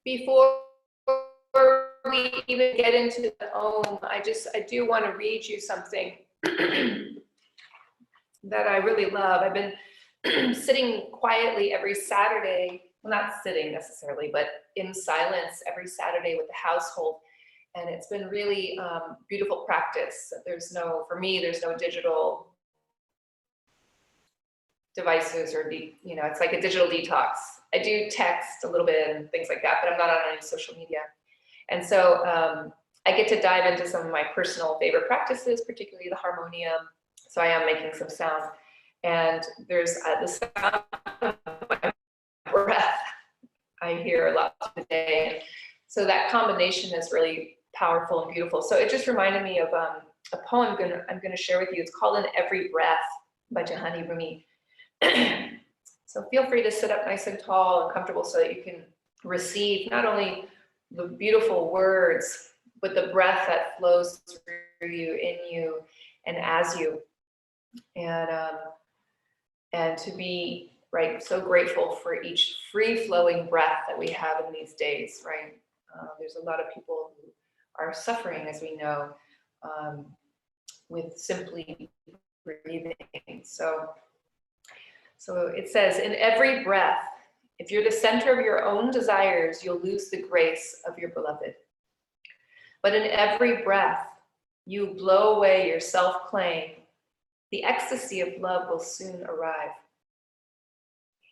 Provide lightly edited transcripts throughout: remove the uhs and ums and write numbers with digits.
Before we even get into the Om, I do want to read you something that I really love. I've been sitting quietly every Saturday, well, not sitting necessarily, but in silence every Saturday with the household. And it's been really beautiful practice. For me, there's no digital devices or, it's like a digital detox. I do text a little bit and things like that, but I'm not on any social media. And so I get to dive into some of my personal favorite practices, particularly the harmonium. So I am making some sound. And there's the sound of my breath I hear a lot today. So that combination is really powerful and beautiful. So it just reminded me of a poem I'm gonna share with you. It's called In Every Breath by Jahani Rumi. So feel free to sit up nice and tall and comfortable so that you can receive not only the beautiful words, but the breath that flows through you, in you, and as you. And to be, right, so grateful for each free-flowing breath that we have in these days, right? There's a lot of people who are suffering, as we know, with simply breathing. So it says, in every breath, if you're the center of your own desires, you'll lose the grace of your beloved. But in every breath, you blow away your self-claim. The ecstasy of love will soon arrive.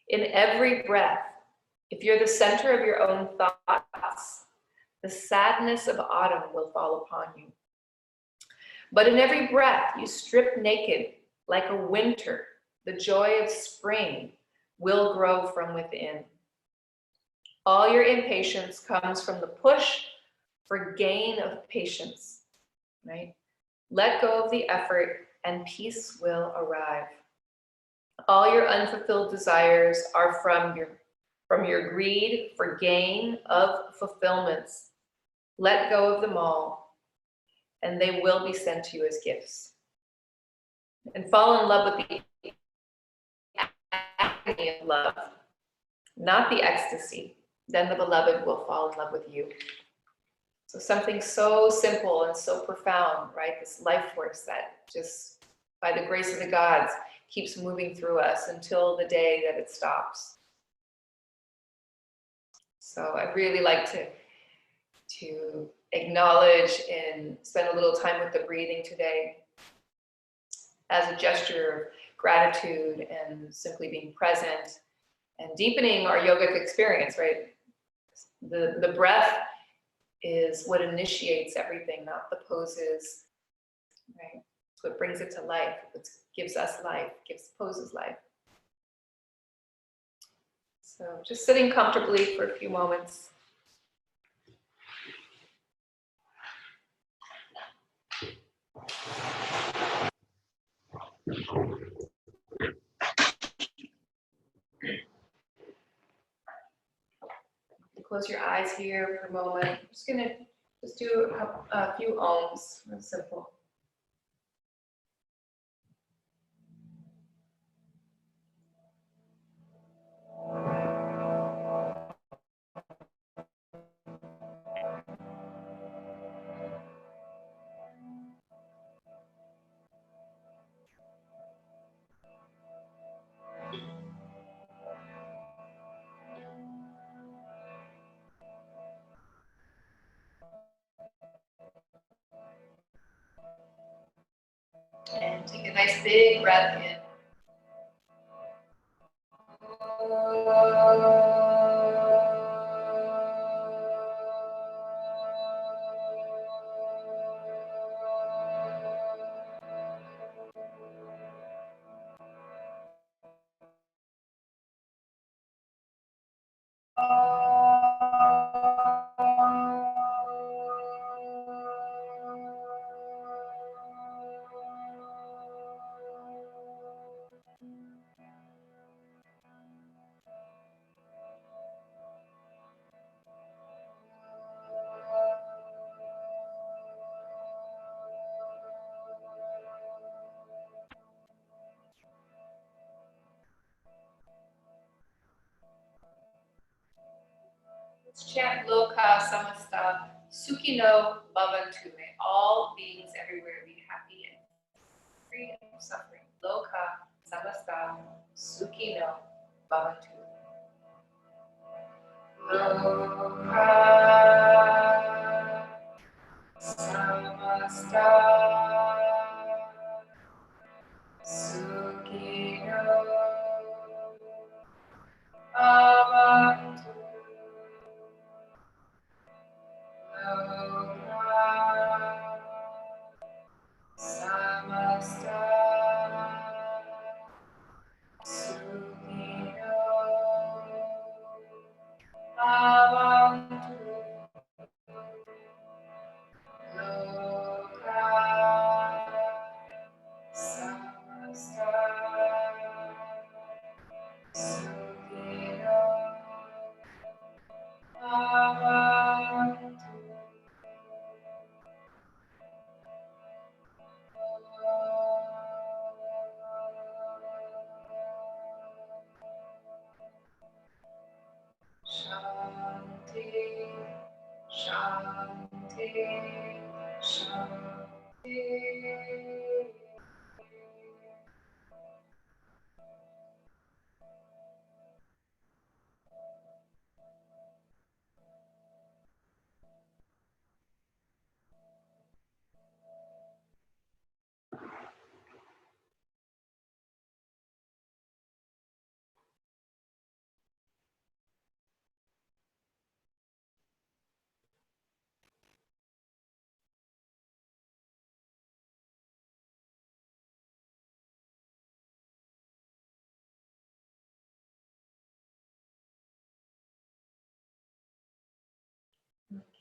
In every breath, if you're the center of your own thoughts, the sadness of autumn will fall upon you. But in every breath, you strip naked like a winter. The joy of spring will grow from within. All your impatience comes from the push for gain of patience, right? Let go of the effort and peace will arrive. All your unfulfilled desires are from your greed for gain of fulfillments. Let go of them all, and they will be sent to you as gifts. And fall in love with the agony of love, not the ecstasy. Then the beloved will fall in love with you. So something so simple and so profound, right? This life force that just, by the grace of the gods, keeps moving through us until the day that it stops. So I'd really like to acknowledge and spend a little time with the breathing today as a gesture of gratitude and simply being present and deepening our yogic experience, right? The breath is what initiates everything, not the poses, right? It's what brings it to life, what gives us life, gives poses life. So just sitting comfortably for a few moments. Close your eyes here for a moment. I'm just gonna do a few ohms, real simple. And take a nice big breath in. Let's chant Loka Samasta Sukhino Bhavantu. May all beings everywhere be happy and free of suffering. Loka Samasta Sukhino Bhavantu. Loka Samasta Sukhino Bhavantu. Samasta Sukhino Bhavantu. Loka Samasta Sukhino Bhavantu. Shanti, Shanti, Shanti.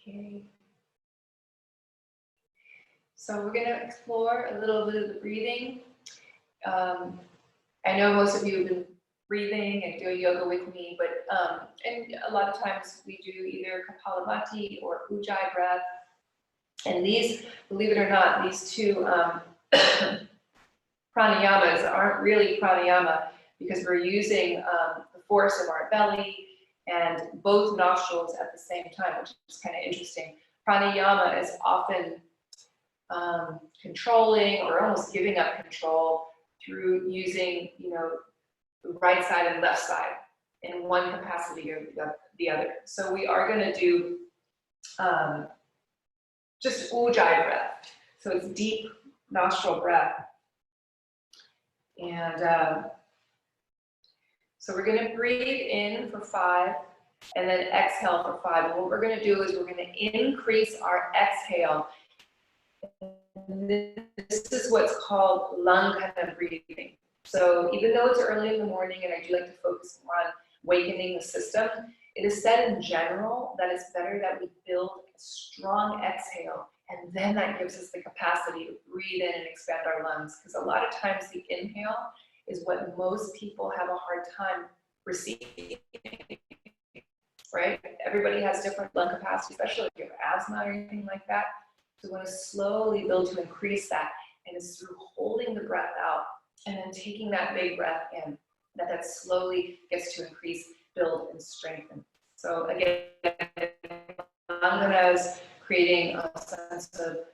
Okay. So we're going to explore a little bit of the breathing. I know most of you have been breathing and doing yoga with me, but and a lot of times we do either Kapalabhati or Ujjayi breath. And these, believe it or not, these two pranayamas aren't really pranayama because we're using the force of our belly and both nostrils at the same time, which is kind of interesting. Pranayama is often controlling or almost giving up control through using, the right side and left side in one capacity or the other. So we are going to do just Ujjayi breath. So it's deep nostril breath. And so we're going to breathe in for 5 and then exhale for 5. And what we're going to do is we're going to increase our exhale. And this is what's called Langana breathing. So even though it's early in the morning and I do like to focus more on awakening the system, it is said in general that it's better that we build a strong exhale, and then that gives us the capacity to breathe in and expand our lungs. Because a lot of times the inhale is what most people have a hard time receiving, right? Everybody has different lung capacity, especially if you have asthma or anything like that. So we want to slowly build to increase that, and it's through holding the breath out and then taking that big breath in that slowly gets to increase, build, and strengthen. So again, Langana is creating a sense of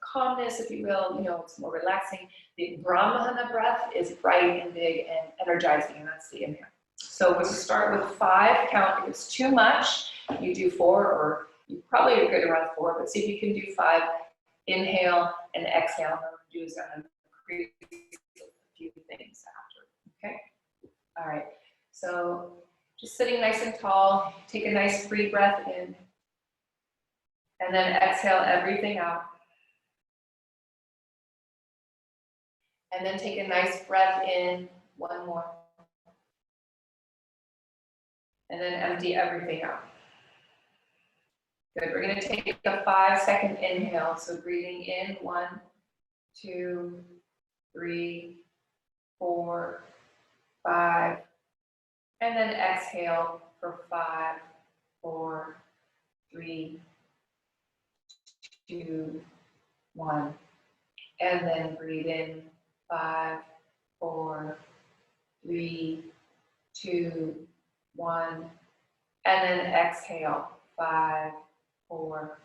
calmness, if you will. It's more relaxing. The Brahmana breath is bright and big and energizing, and that's the inhale. So we'll start with 5 count. If it's too much, you do 4, or you probably are good around 4, but see if you can do 5. Inhale and exhale. What I'm going to do is I'm going to create a few things after. Okay? All right. So just sitting nice and tall, take a nice free breath in, and then exhale everything out. And then take a nice breath in, 1 more. And then empty everything out. Good. We're going to take a 5-second inhale. So breathing in, 1, 2, 3, 4, 5. And then exhale for 5, 4, 3, 2, 1. And then breathe in, 5, 4, 3, 2, 1. And then exhale, 5, 4,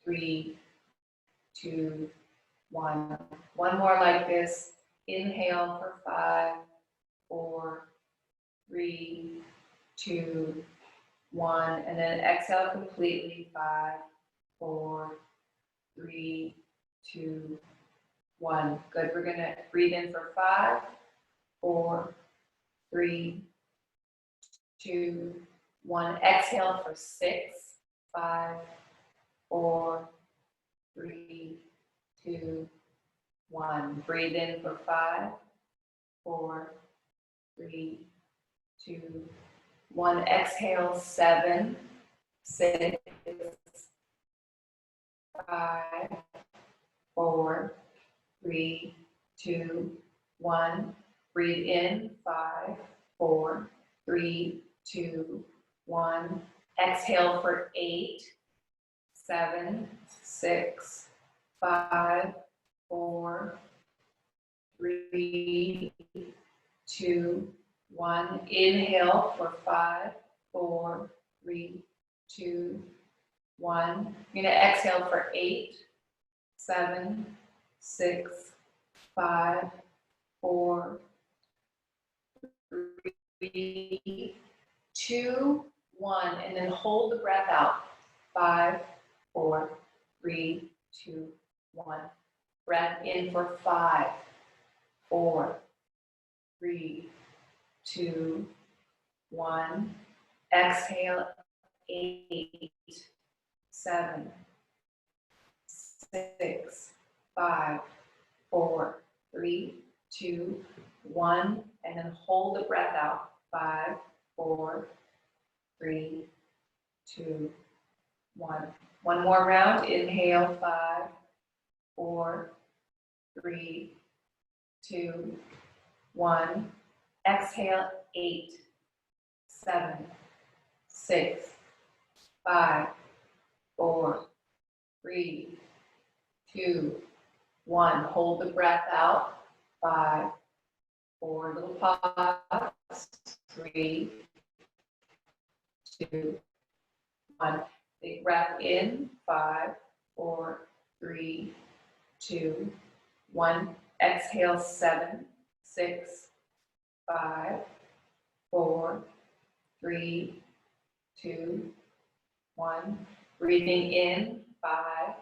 3, 2, 1. One more like this. Inhale for 5, 4, 3, 2, 1. And then exhale completely, 5, 4, 3, 2, 1. Good. We're going to breathe in for 5, 4, 3, 2, 1. Exhale for 6, 5, 4, 3, 2, 1. Breathe in for 5, 4, 3, 2, 1. Exhale, 7, 6, 5, 4, 3, 2, 1. Breathe in, 5, 4, 3, 2, 1. Exhale for 8, 7, 6, 5, 4, 3, 2, 1. Inhale for 5, 4, 3, 2, 1. I'm going to exhale for 8, 7, 6, 5, 4, 3, 2, 1. And then hold the breath out. 5, 4, 3, 2, 1. Breath in for 5, 4, 3, 2, 1. Exhale, 8, 7, 6, 5, 4, 3, 2, 1. And then hold the breath out. 5, 4, 3, 2, 1. One more round. Inhale, 5, 4, 3, 2, 1. Exhale, 8, 7, 6, 5, 4, 3, 2, 1. Hold the breath out. 5, 4. Little pause. 3, 2, 1. Big breath in. 5, 4, 3, 2, 1. Exhale, 7, 6, 5, 4, 3, 2, 1. Breathing in. 5,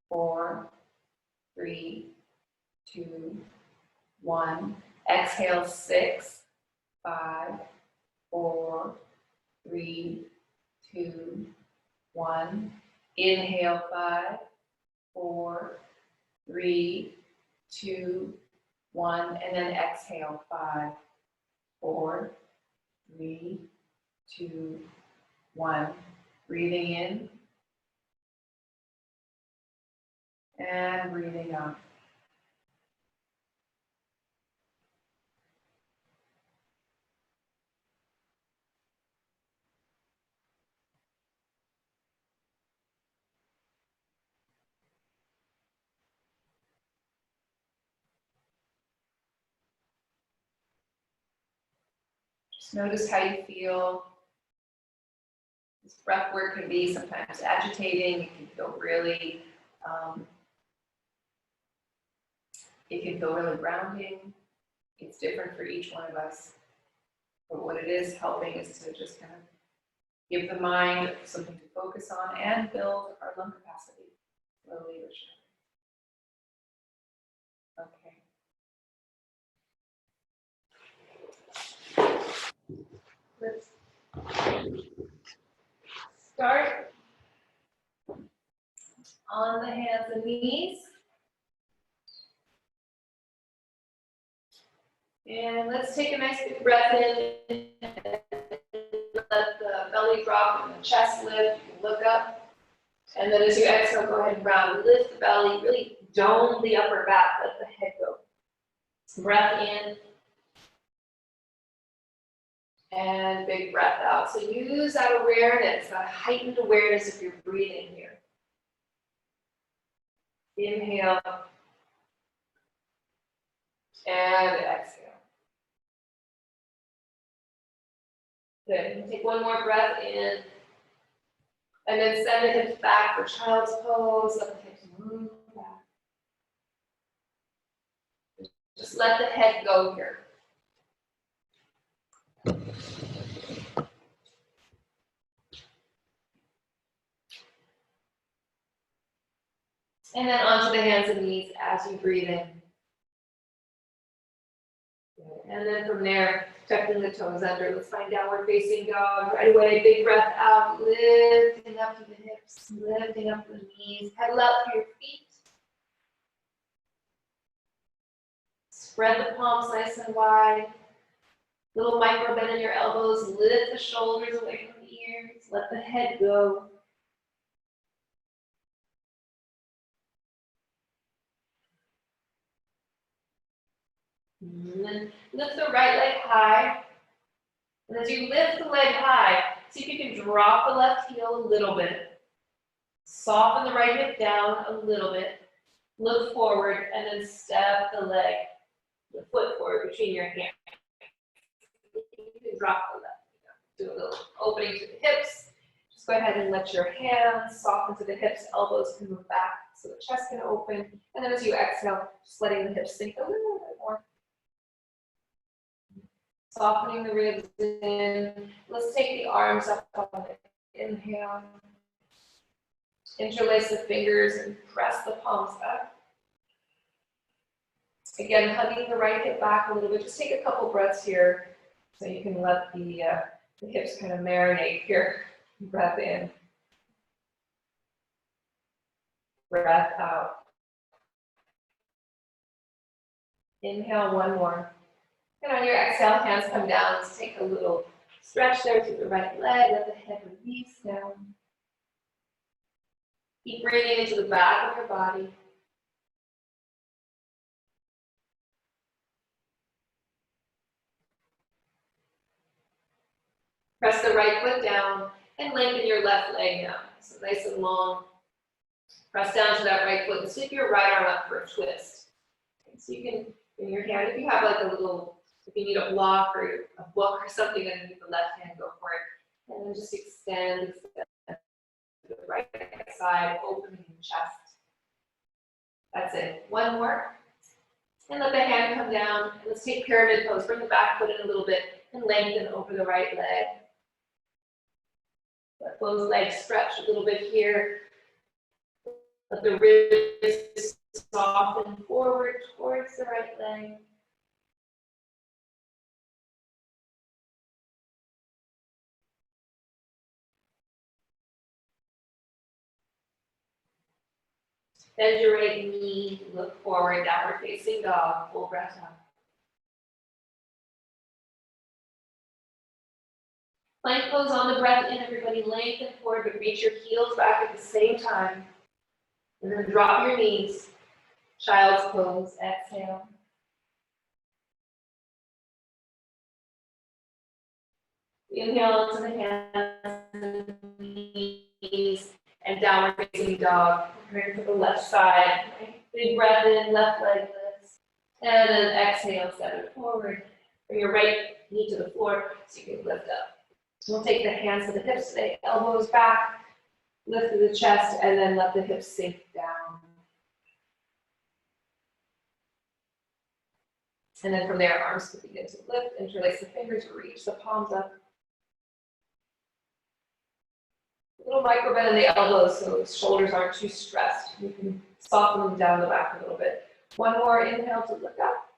4, 3, 2, 1. Exhale, 6, 5, 4, 3, 2, 1. Inhale, 5, 4, 3, 2, 1. And then exhale, 5, 4, 3, 2, 1. Breathing in and breathing out. Just notice how you feel. This breath work can be sometimes agitating. It can feel really, grounding. It's different for each one of us. But what it is helping is to just kind of give the mind something to focus on and build our lung capacity slowly but surely. Okay. Let's start on the hands and knees. And let's take a nice big breath in. Let the belly drop and the chest lift. You can look up. And then as you exhale, go ahead and round. Lift the belly. Really dome the upper back. Let the head go. Breath in. And big breath out. So use that awareness, that heightened awareness of your breathing here. Inhale. And exhale. Good. Take one more breath in. And then send the hips back for child's pose. Let the hips move back. Just let the head go here. And then onto the hands and knees as you breathe in. And then from there, tucking the toes under. Let's find downward facing dog. Right away, big breath out, lifting up to the hips, lifting up to the knees. Pedal out through your feet. Spread the palms nice and wide. Little micro bend in your elbows. Lift the shoulders away from the ears. Let the head go. And then lift the right leg high. And as you lift the leg high, see if you can drop the left heel a little bit. Soften the right hip down a little bit. Look forward and then step the leg, the foot forward between your hands. You can drop the left heel. Do a little opening to the hips. Just go ahead and let your hands soften to the hips. Elbows can move back so the chest can open. And then as you exhale, just letting the hips sink a little bit more. Softening the ribs in. Let's take the arms up on the inhale. Interlace the fingers and press the palms up. Again, hugging the right hip back a little bit. Just take a couple breaths here so you can let the hips kind of marinate here. Breath in. Breath out. Inhale, one more. And on your exhale, hands come down. Let's take a little stretch there to the right leg. Let the head release down. Keep breathing into the back of your body. Press the right foot down and lengthen your left leg down. So nice and long. Press down to that right foot and sweep your right arm up for a twist. Okay, so you can, in your hand, if you have like a little, if you need a block or a book or something underneath the left hand, go for it. And then just extend to the right side, opening the chest. That's it. One more. And let the hand come down. And let's take pyramid pose. Bring the back foot in a little bit and lengthen over the right leg. Let those legs stretch a little bit here. Let the ribs soften forward towards the right leg. Bend your right knee, look forward, downward facing dog, full breath out. Plank pose on the breath in, everybody lengthen forward, but reach your heels back at the same time. And then drop your knees. Child's pose, exhale. Inhale into the hands and knees and downward facing dog. Turn to the left side. Big breath in, left leg lifts. And then exhale, step it forward. Bring your right knee to the floor so you can lift up. We'll take the hands to the hips today, elbows back, lift to the chest, and then let the hips sink down. And then from there, arms can begin to lift, interlace the fingers, reach the palms up. A little micro bend in the elbows so the shoulders aren't too stressed. You can soften them down the back a little bit. One more inhale to look up.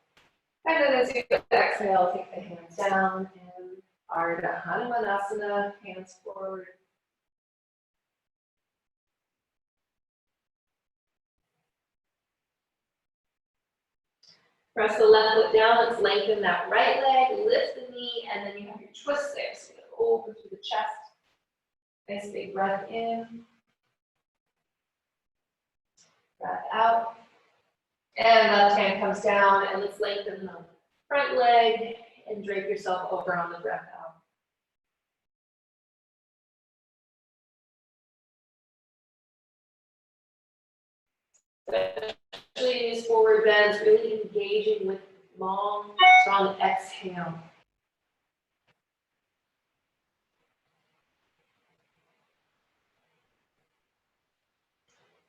And then as you exhale, take the hands down and Ardha Hanumanasana, hands forward. Press the left foot down, let's lengthen that right leg, lift the knee, and then you have your twist there. So you open through the chest. Nice big breath in. Breath out. And left hand comes down, and let's lengthen the front leg and drape yourself over on the breath out. Especially in these forward bends, really engaging with long, strong exhale.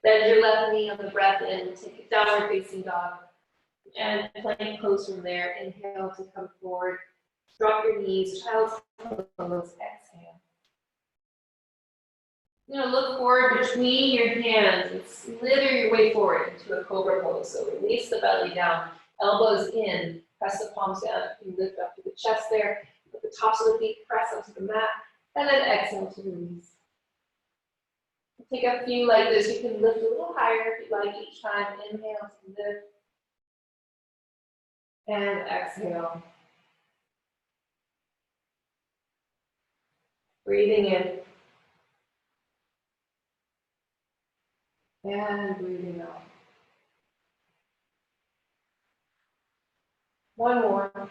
Bend your left knee on the breath in, take a downward facing dog. And plank pose from there. Inhale to come forward. Drop your knees, child's pose, exhale. You're gonna look forward between your hands and slither your way forward into a cobra pose. So release the belly down, elbows in, press the palms down, you lift up to the chest there, put the tops of the feet press onto the mat, and then exhale to release. Take a few like this. You can lift a little higher if you like each time. Inhale to lift. And exhale. Breathing in. And breathing out. One more.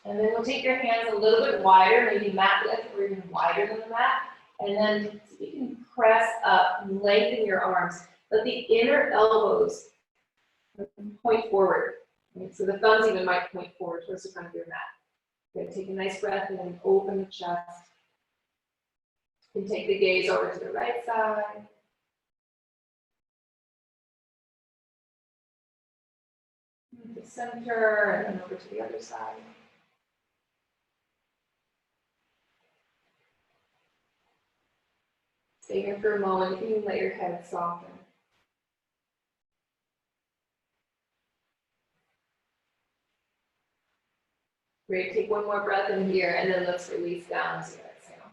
And then we'll take your hands a little bit wider, maybe mat width or even wider than the mat. And then you can press up, lengthen your arms. Let the inner elbows point forward. Right? So the thumbs even might point forward towards the front of your mat. Good. Take a nice breath in and open the chest. You can take the gaze over to the right side. The center, and then over to the other side. Stay here for a moment. You can let your head soften. Great. Take one more breath in here, and then let's release down as you exhale.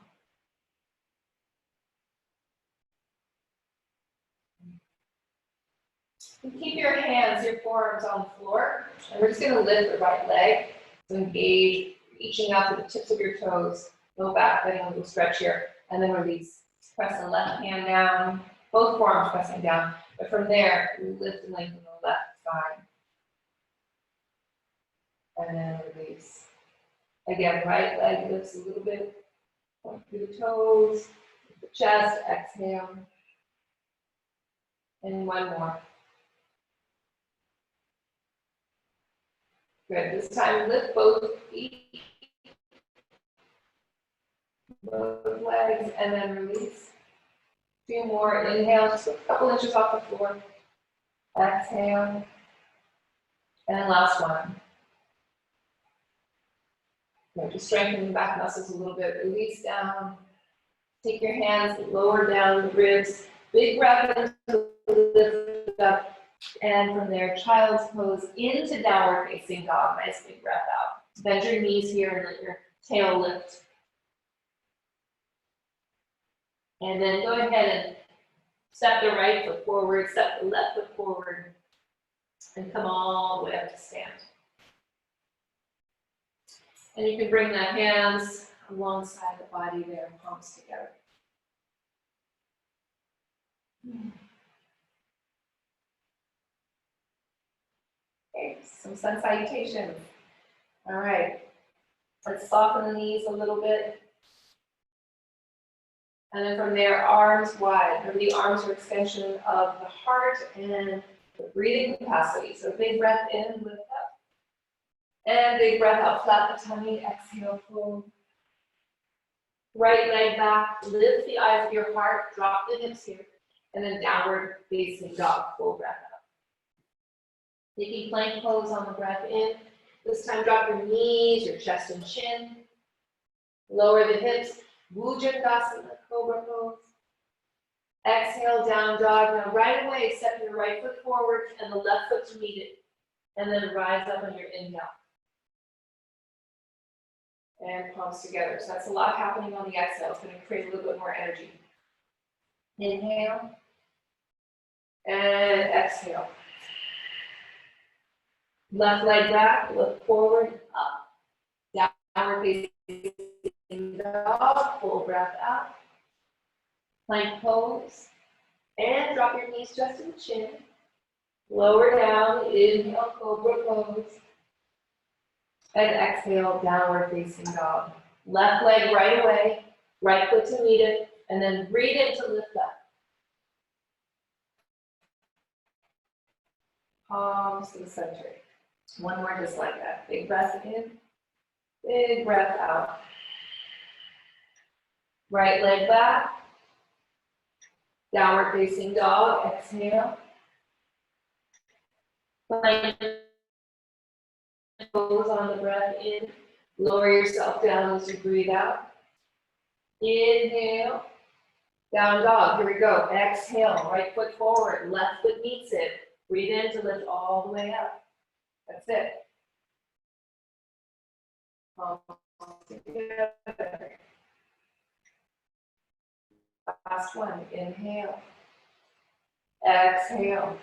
And keep your hands, your forearms on the floor, and we're just going to lift the right leg. So engage, reaching out to the tips of your toes. Go back, getting a little stretch here, and then release. Press the left hand down, both forearms pressing down. But from there, lift and lengthen the left side. And then release. Again, right leg lifts a little bit. Point through the toes, the chest, exhale. And one more. Good. This time, lift both feet, both legs, and then release. Two more. Inhale, just a couple inches off the floor. Exhale. And last one. Good. Just strengthen the back muscles a little bit. Release down. Take your hands, lower down the ribs. Big breath into lift up. And from there, child's pose into downward facing dog. Nice big breath out. Bend your knees here and let your tail lift. And then go ahead and step the right foot forward, step the left foot forward, and come all the way up to stand. And you can bring the hands alongside the body there, palms together. Okay, some sun salutations. All right, let's soften the knees a little bit. And then from there, arms wide. Remember, the arms are extension of the heart and the breathing capacity. So big breath in, lift up. And big breath out, flat the tummy, exhale, pull. Right leg back, lift the eyes of your heart, drop the hips here. And then downward facing dog, full breath out. Taking plank pose on the breath in. This time drop your knees, your chest and chin. Lower the hips. Bhujangasana, cobra pose. Exhale, down dog. Now right away, step your right foot forward and the left foot to meet it. And then rise up on your inhale. And palms together. So that's a lot happening on the exhale. It's going to create a little bit more energy. Inhale. And exhale. Left leg back, look forward, up. Downward facing dog, full breath out. Plank pose. And drop your knees just to the chin. Lower down, inhale, cobra pose. And exhale, downward facing dog. Left leg right away, right foot to meet it, and then breathe in to lift up. Palms to the center. One more just like that. Big breath in, big breath out. Right leg back. Downward facing dog, exhale. Plank pose on the breath in. Lower yourself down as you breathe out. Inhale. Down dog, here we go. Exhale, right foot forward, left foot meets it. Breathe in to lift all the way up. That's it. Palms together. Last one, inhale. Exhale.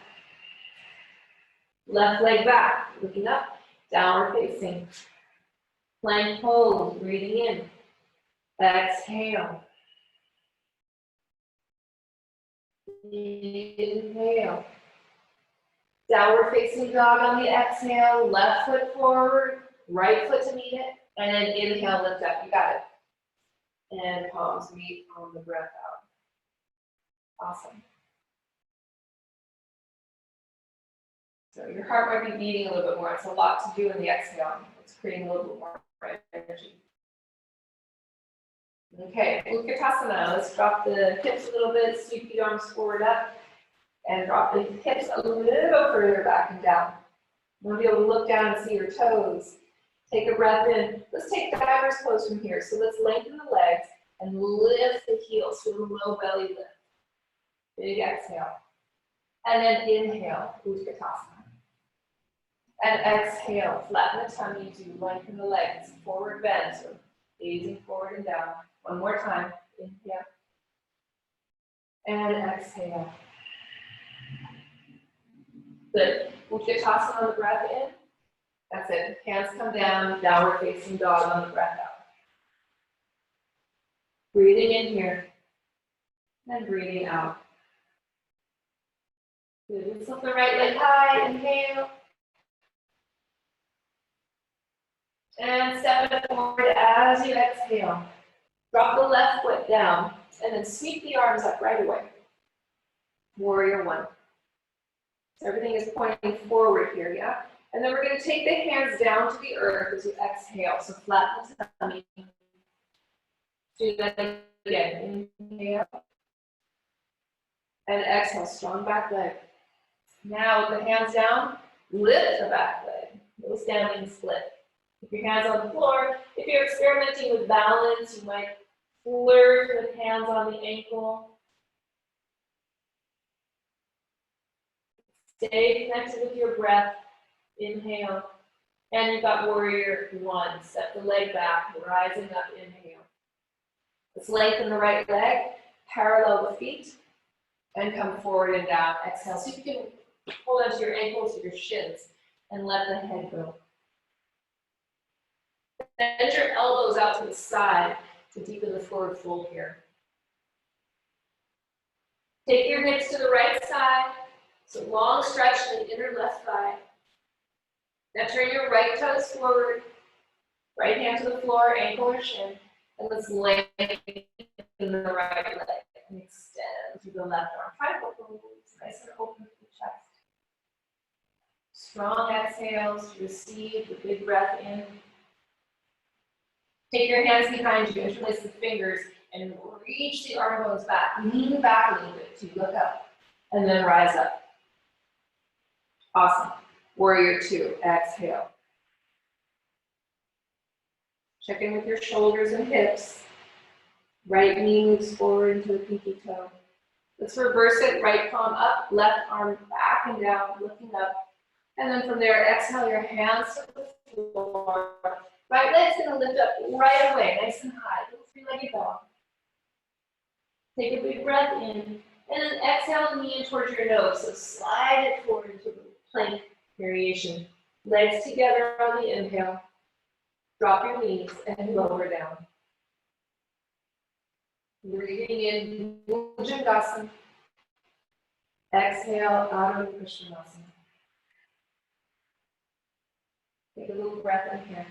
Left leg back, looking up, downward facing. Plank pose, breathing in. Exhale. Inhale. Downward facing dog on the exhale, left foot forward, right foot to meet it, and then inhale, lift up. You got it. And palms meet on the breath out. Awesome. So your heart might be beating a little bit more. It's a lot to do in the exhale. It's creating a little bit more energy. Okay, Utkatasana. Let's drop the hips a little bit, sweep the arms forward up, and drop the hips a little further back and down. You want to be able to look down and see your toes. Take a breath in. Let's take diver's pose from here. So let's lengthen the legs and lift the heels to a low belly lift. Big exhale. And then inhale, Utkatasana. And exhale, flatten the tummy to lengthen the legs. Forward bend, so gazing forward and down. One more time. Inhale. And exhale. Good. Utkatasana on the breath in. That's it. Hands come down, downward facing dog on the breath out. Breathing in here. And breathing out. Good. Lift the right leg high. Inhale. And step it forward as you exhale. Drop the left foot down and then sweep the arms up right away. Warrior one. So everything is pointing forward here, yeah? And then we're going to take the hands down to the earth as you exhale. So flatten the tummy. Do that again. Inhale. And exhale, strong back leg. Now with the hands down, lift the back leg. No standing split. Keep your hands on the floor. If you're experimenting with balance, you might flirt with hands on the ankle. Stay connected with your breath. Inhale. And you've got warrior one. Step the leg back, rising up, inhale. Let's lengthen the right leg, parallel the feet, and come forward and down. Exhale. So you can hold onto your ankles or your shins and let the head go. Bend your elbows out to the side to deepen the forward fold here. Take your hips to the right side. So long stretch in the inner left thigh. Now turn your right toes forward. Right hand to the floor, ankle or shin. And let's lengthen the right leg and extend through the left arm. Try to open the glutes, nice and open the chest. Strong exhales to receive the big breath in. Take your hands behind you, interlace the fingers, and reach the arm bones back. Lean back a little bit to look up, and then rise up. Awesome. Warrior two, exhale. Check in with your shoulders and hips. Right knee moves forward into the pinky toe. Let's reverse it, right palm up, left arm back and down, lifting up. And then from there, exhale your hands to the floor. Right leg's gonna lift up right away, nice and high. Little three-legged dog. Take a big breath in, and then exhale the knee in towards your nose. So slide it forward into the plank variation. Legs together on the inhale. Drop your knees and lower down. Breathing in, Bhujangasana. Exhale, Adho Krishnasana. Take a little breath in here.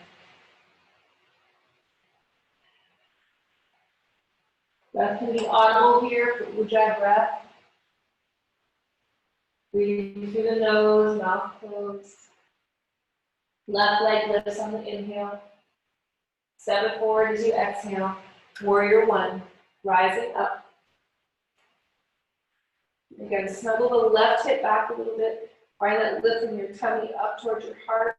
Breath can be audible here for Ujjayi breath. Breathe through the nose, mouth closed. Left leg lifts on the inhale. Step it forward as you exhale. Warrior one. rising up. Again, snuggle the left hip back a little bit. Find that lift from your tummy up towards your heart.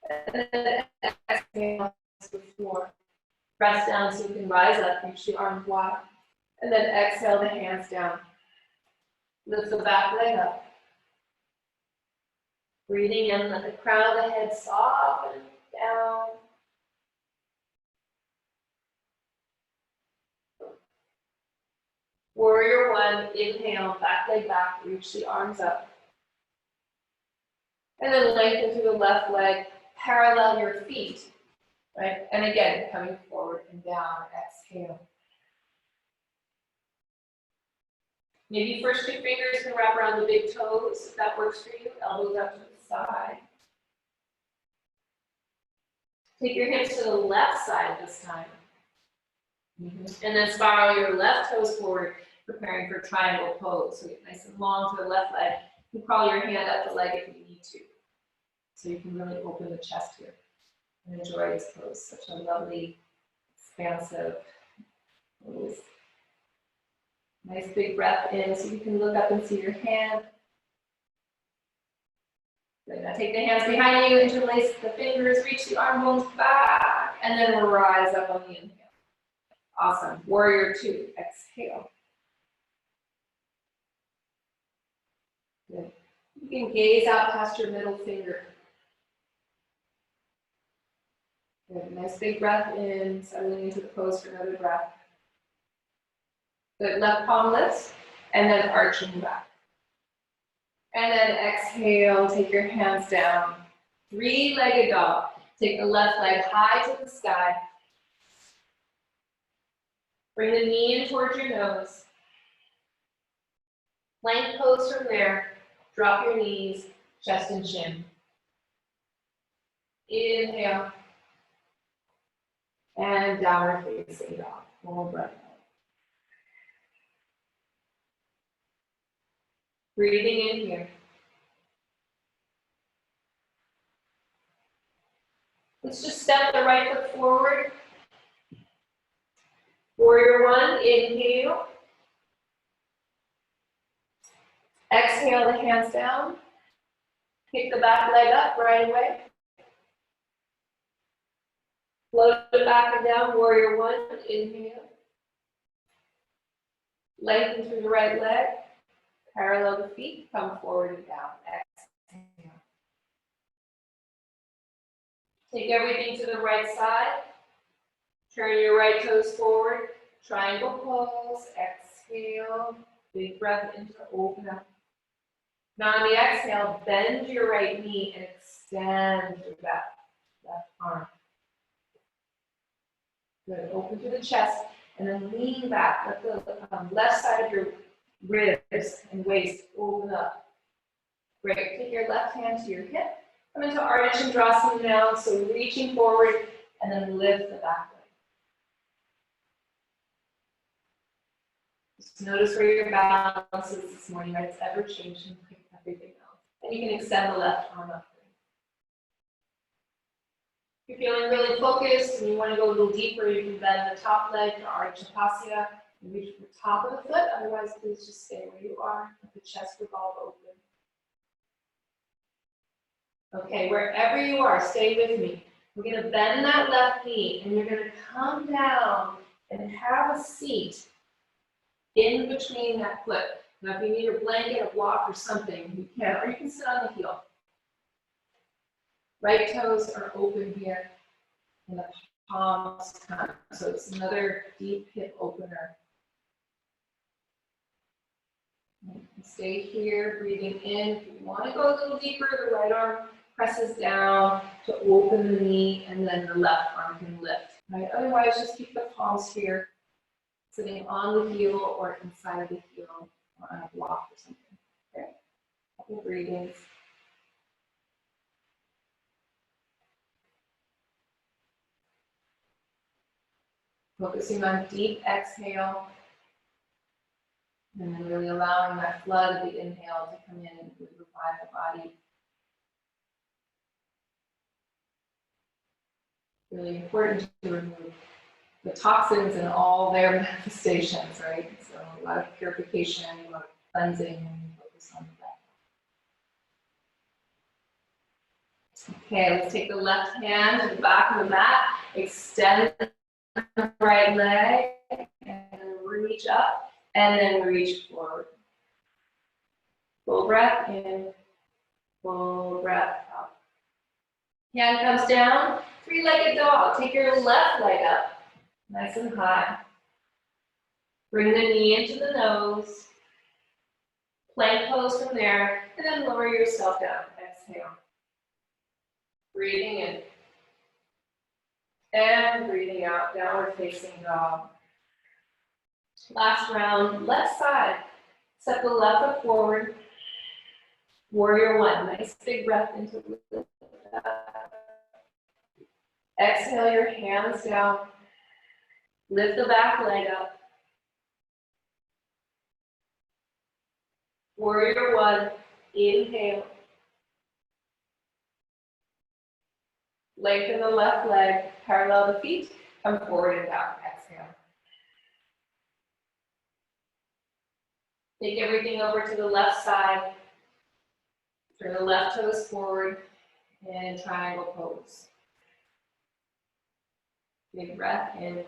And then exhale to the floor. Press down so you can rise up, reach the arms wide. And then exhale the hands down. Lift the back leg up. Breathing in, let the crown of the head soften down. Warrior one, inhale, back leg back, reach the arms up. And then lengthen through the left leg, parallel your feet, right? And again, coming forward and down, exhale. Maybe first 2 fingers can wrap around the big toes, if that works for you, elbows out to the side. Take your hips to the left side this time. And then spiral your left toes forward, preparing for triangle pose. So get nice and long to the left leg. You can crawl your hand up the leg if you need to. So you can really open the chest here and enjoy this pose. Such a lovely, expansive pose. Nice big breath in so you can look up and see your hand. Good. Now take the hands behind you, interlace the fingers, reach the arm bones back, and then rise up on the inhale. Awesome. Warrior two. Exhale. Good. You can gaze out past your middle finger. Good. Nice big breath in, settling into the pose for another breath. Good. Left palm lifts, and then arching back. And then exhale, take your hands down. 3-legged dog. Take the left leg high to the sky. Bring the knee in towards your nose. Plank pose from there. Drop your knees, chest and chin. Inhale. And downward facing dog. One more breath. Breathing in here. Let's just step the right foot forward. Warrior one, inhale. Exhale the hands down. Kick the back leg up right away. Float it back and down, warrior one, inhale. Lengthen through the right leg. Parallel the feet, come forward and down. Exhale. Take everything to the right side. Turn your right toes forward. Triangle pose. Exhale. Big breath in to open up. Now on the exhale, bend your right knee and extend your left arm. Good. Open to the chest and then lean back. Let the left side of your ribs and waist open up. Great. Take your left hand to your hip. Come into Ardha Chandrasana now. So reaching forward and then lift the back leg. Just notice where your balance is this morning, right? It's ever changing everything else. And you can extend the left arm up. If you're feeling really focused and you want to go a little deeper, you can bend the top leg for Ardha Chandrasana and reach the top of the foot. Otherwise, please just stay where you are. Let the chest revolve open. Okay, wherever you are, stay with me. We're going to bend that left knee and you're going to come down and have a seat in between that foot. Now, if you need a blanket, a block, or something, you can, or you can sit on the heel. Right toes are open here, and the palms come. So it's another deep hip opener. Stay here, breathing in. If you want to go a little deeper, the right arm presses down to open the knee, and then the left arm can lift. Right? Otherwise, just keep the palms here, sitting on the heel or inside of the heel or on a block or something. Okay? Couple breathings. Focusing on deep exhale. And then really allowing that flood of the inhale to come in and revive the body. Really important to remove the toxins and all their manifestations, right? So a lot of purification, a lot of cleansing, focus on that. Okay, let's take the left hand to the back of the mat, extend the right leg, and reach up, and then reach forward. Full breath in, full breath out. Hand comes down, three-legged dog. Take your left leg up, nice and high. Bring the knee into the nose. Plank pose from there, and then lower yourself down. Exhale. Breathing in. And breathing out, downward facing dog. Last round, left side. Step the left foot forward. Warrior one. Nice big breath into the lift. Exhale your hands down. Lift the back leg up. Warrior one. Inhale. Lengthen the left leg. Parallel the feet. Come forward and down. Exhale. Take everything over to the left side. Turn the left toes forward and triangle pose. Big breath in.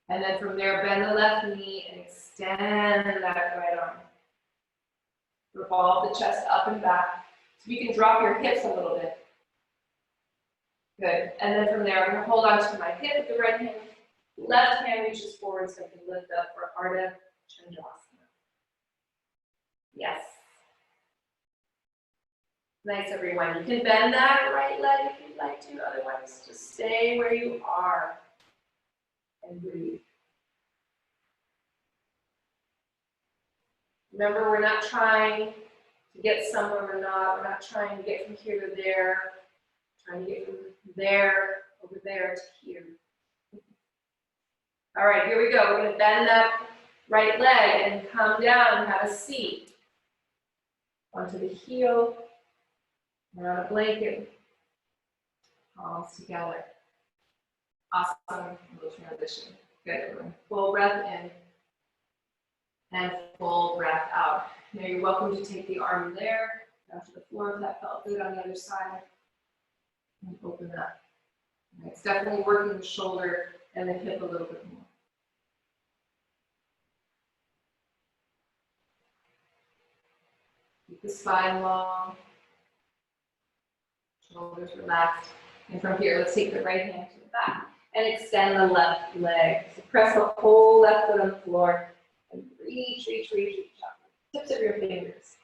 And then from there, bend the left knee and extend that right arm. Revolve the chest up and back. So you can drop your hips a little bit. Good. And then from there, I'm going to hold on to my hip with the right hand. Left hand reaches forward so I can lift up for Ardha Chandrasana. Yes. Nice, everyone. You can bend that right leg if you'd like to. Otherwise, just stay where you are and breathe. Remember, we're not trying to get somewhere we're not. We're not trying to get from here to there. We're trying to get from there, over there to here. All right, here we go. We're going to bend that right leg and come down and have a seat. Onto the heel. We're on a blanket. Palms together. Awesome. Little transition. Good, everyone. Full breath in. And full breath out. Now you're welcome to take the arm there, down to the floor if that felt good on the other side. And open up. And it's definitely working the shoulder and the hip a little bit more. Keep the spine long. Shoulders relaxed. And from here, let's take the right hand to the back and extend the left leg. So press the whole left foot on the floor and reach, reach, reach, reach up. Tips of your fingers.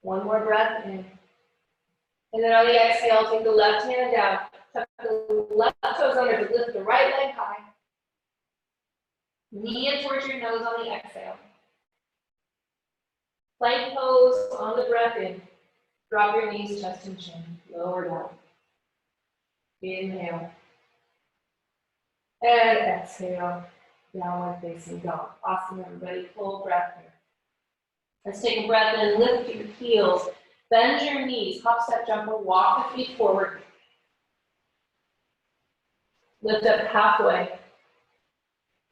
One more breath in. And then on the exhale, take the left hand down. Tuck the left toes under to lift the right leg high. Knee in towards your nose on the exhale. Plank pose on the breath in. Drop your knees, chest and chin. Lower down. Inhale. And exhale. Downward facing dog. Awesome, everybody. Full breath here. Let's take a breath in. Lift your heels. Bend your knees. Hop, step, jump, or walk the feet forward. Lift up halfway.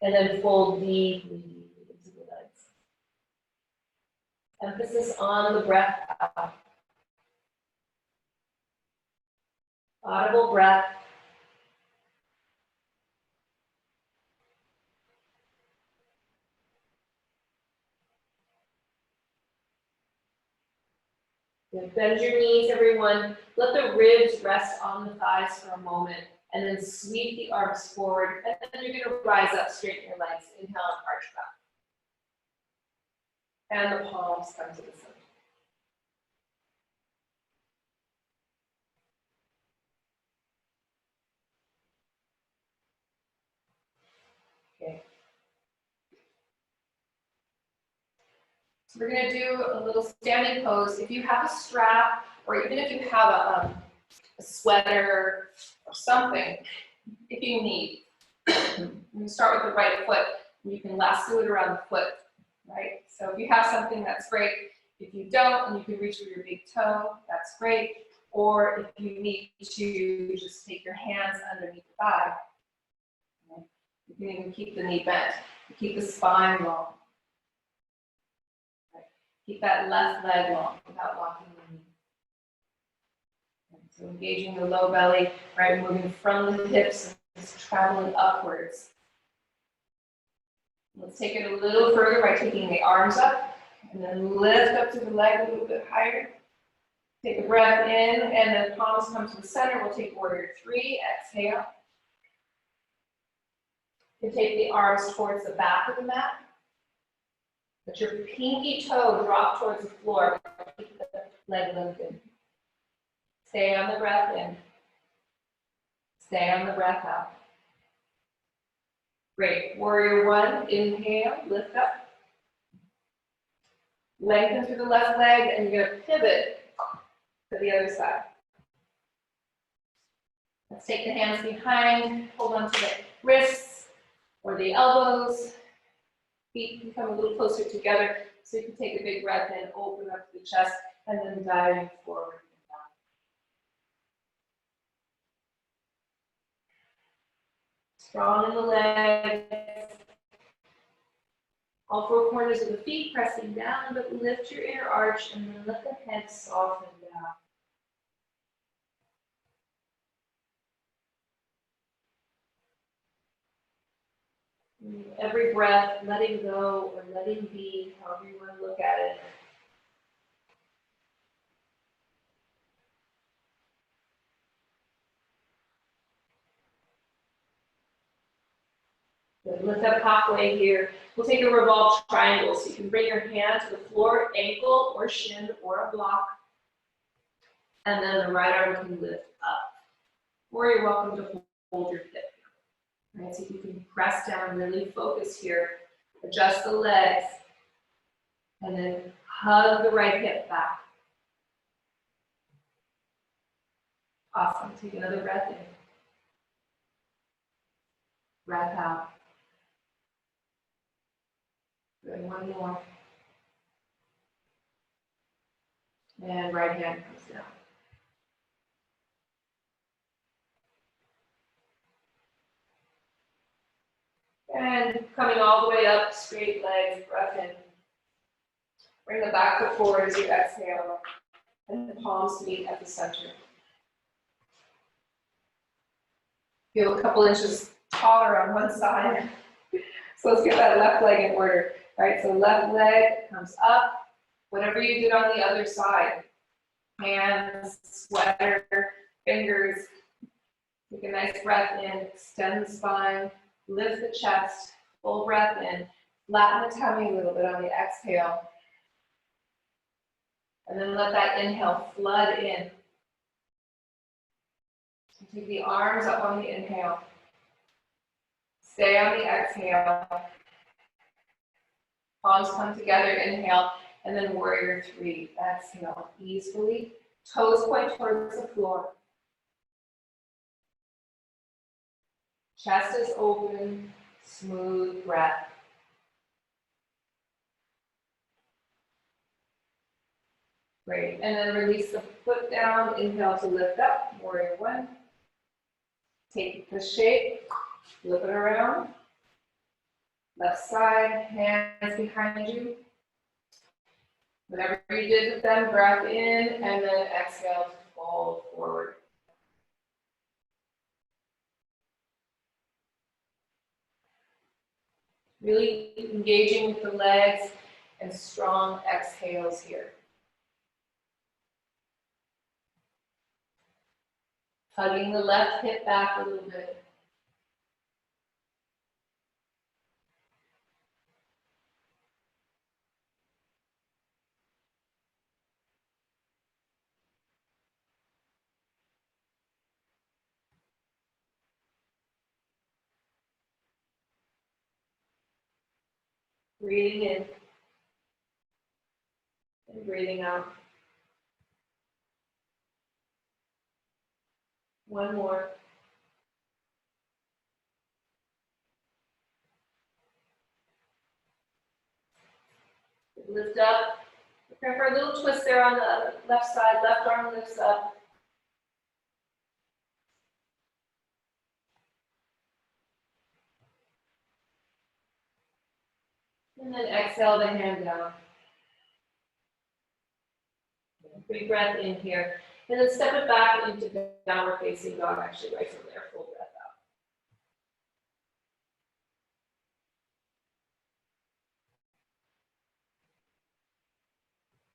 And then fold deeply into the legs. Emphasis on the breath out. Audible breath. Good. Bend your knees, everyone. Let the ribs rest on the thighs for a moment, and then sweep the arms forward. And then you're going to rise up, straighten your legs. Inhale and arch back. And the palms come to the center. Okay. So we're going to do a little standing pose. If you have a strap, or even if you have a sweater or something, if you need, you start with the right foot. You can lasso it around the foot, right? So if you have something, that's great. If you don't, and you can reach with your big toe, that's great. or if you need to, just take your hands underneath the thigh. Okay. You can even keep the knee bent, keep the spine long. Okay. Keep that left leg long without locking the knee. Okay. So engaging the low belly, right, moving from the hips and just traveling upwards. Let's take it a little further by taking the arms up and then lift up to the leg a little bit higher. Take a breath in and then palms come to the center. We'll take warrior three, exhale. You can take the arms towards the back of the mat. Let your pinky toe drop towards the floor. Keep the leg lifted. Stay on the breath in. Stay on the breath out. Great. Warrior one, inhale, lift up. Lengthen through the left leg, and you're going to pivot to the other side. Let's take the hands behind, hold on to the wrists or the elbows. Feet can come a little closer together, so you can take a big breath in, open up the chest, and then diving forward. Strong in the legs. All four corners of the feet pressing down, but lift your inner arch and then let the head soften down. Every breath, letting go or letting be, however you want to look at it. Good. Lift up halfway here. We'll take a revolved triangle, so you can bring your hand to the floor, ankle or shin or a block, and then the right arm can lift up. Or you're welcome to hold your hip. Right, so you can press down, really focus here, adjust the legs, and then hug the right hip back. Awesome. Take another breath in. Breath out. Good. One more. And right hand comes down. And coming all the way up, straight legs, breath in. Bring the back foot forward as you exhale, and the palms meet at the center. Feel a couple inches taller on one side. So let's get that left leg in order. All right, so left leg comes up. Whatever you did on the other side. Hands, sweater, fingers. Take a nice breath in, extend the spine, lift the chest, full breath in. Flatten the tummy a little bit on the exhale. And then let that inhale flood in. So take the arms up on the inhale. Stay on the exhale. Palms come together, inhale, and then warrior three. Exhale easily. Toes point towards the floor. Chest is open, smooth breath. Great, and then release the foot down, inhale to lift up, warrior one. Take the shape, flip it around. Left side, hands behind you. Whatever you did with them, breath in, and then exhale to fold forward. Really engaging with the legs and strong exhales here. Hugging the left hip back a little bit. Breathing in and breathing out. One more. Lift up. Prepare for a little twist there on the left side. Left arm lifts up. And then exhale the hand down. Big breath in here. And then step it back into downward facing dog, actually, right from there, full breath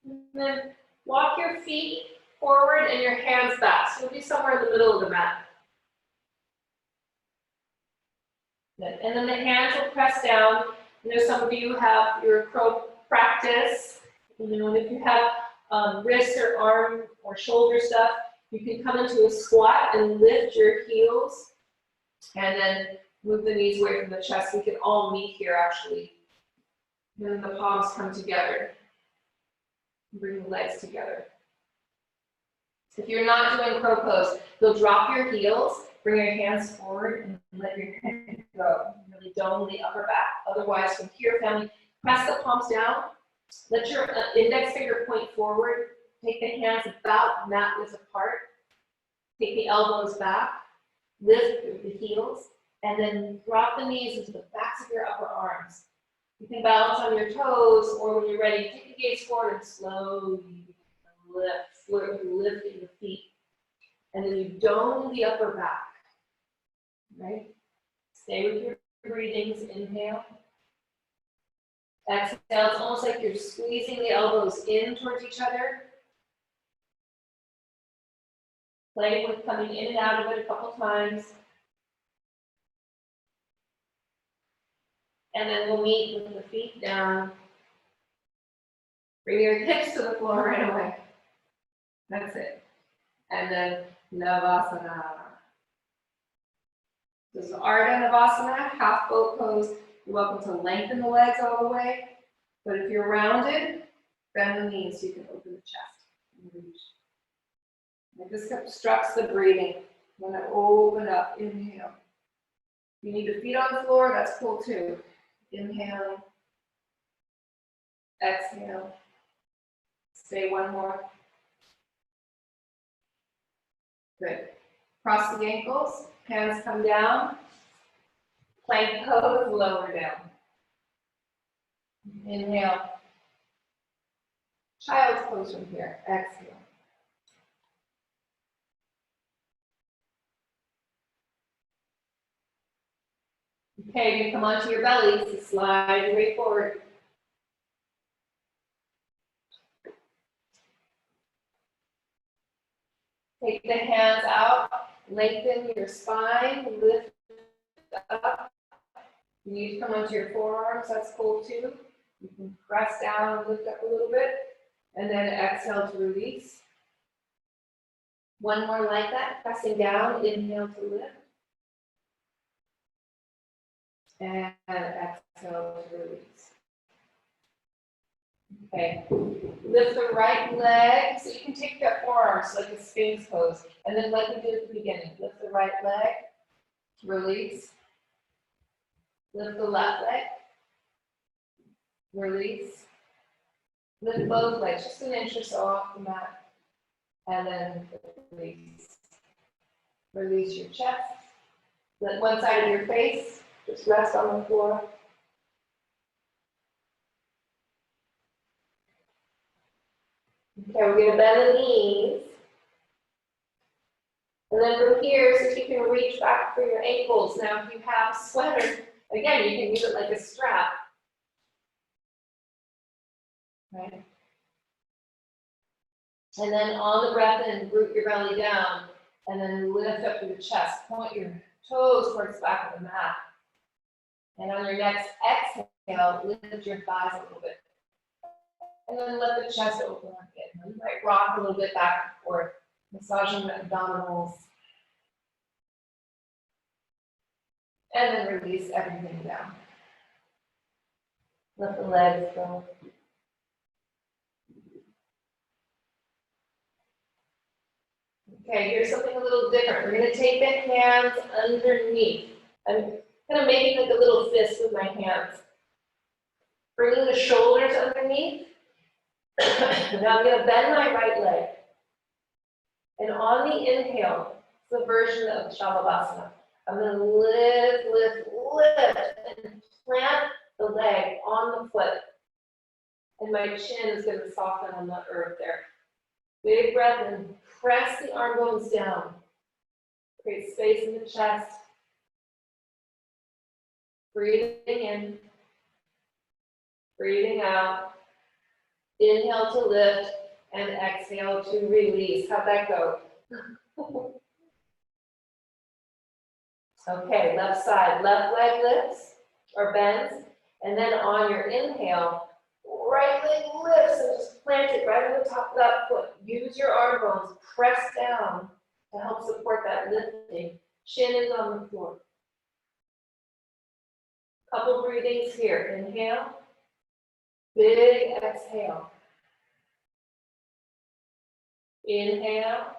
out. And then walk your feet forward and your hands back. So you'll be somewhere in the middle of the mat. Good. And then the hands will press down. I know some of you have your crow practice. You know, and if you have wrist or arm or shoulder stuff, you can come into a squat and lift your heels and then move the knees away from the chest. We can all meet here actually. And then the palms come together. Bring the legs together. If you're not doing crow pose, you'll drop your heels, bring your hands forward and let your head go. Really dome the upper back. Otherwise, from here, family, press the palms down. Let your index finger point forward. Take the hands about mat width apart. Take the elbows back. Lift the heels. And then drop the knees into the backs of your upper arms. You can balance on your toes, or when you're ready, take the gaze forward and slowly lift, lifting the feet. And then you dome the upper back. Right? Stay with your breathings. Inhale. Exhale. It's almost like you're squeezing the elbows in towards each other. Play with coming in and out of it a couple times. And then we'll meet with the feet down. Bring your hips to the floor right away. That's it. And then Navasana. This is Ardha Navasana, half boat pose. You're welcome to lengthen the legs all the way. But if you're rounded, bend the knees so you can open the chest and reach. And this obstructs the breathing. When I open up, inhale. If you need the feet on the floor, that's cool too. Inhale. Exhale. Stay one more. Good. Cross the ankles, hands come down. Plank pose, lower down. Inhale. Child's pose from here. Exhale. Okay, you come onto your belly, so slide your way forward. Take the hands out, lengthen your spine, lift up. You need to come onto your forearms, that's cool too. You can press down and lift up a little bit, and then exhale to release. One more like that, pressing down, inhale to lift. And exhale to release. Okay, lift the right leg, so you can take that forearms like a Sphinx pose, and then like we did at the beginning, lift the right leg, release, lift the left leg, release, lift both legs just an inch or so off the mat, and then release. Release your chest, let one side of your face just rest on the floor. Okay, we're going to bend the knees. And then from here, so you can reach back for your ankles. Now, if you have a sweater, again, you can use it like a strap. Right? And then on the breath in, root your belly down, and then lift up through the chest. Point your toes towards the back of the mat. And on your next exhale, lift your thighs a little bit. And then let the chest open up again. You might rock a little bit back and forth, massaging the abdominals. And then release everything down. Let the legs go. Okay, here's something a little different. We're going to take the hands underneath. I'm kind of making like a little fist with my hands. Bringing the shoulders underneath. Now I'm going to bend my right leg. And on the inhale, it's a version of Shavasana. I'm going to lift, lift, lift, and plant the leg on the foot. And my chin is going to soften on the earth there. Big breath in. Press the arm bones down. Create space in the chest. Breathing in. Breathing out. Inhale to lift and exhale to release. How'd that go? Okay, left side. Left leg lifts or bends. And then on your inhale, right leg lifts and just plant it right on the top of that foot. Use your arm bones. Press down to help support that lifting. Chin is on the floor. Couple breathings here. Inhale. Big exhale. Inhale.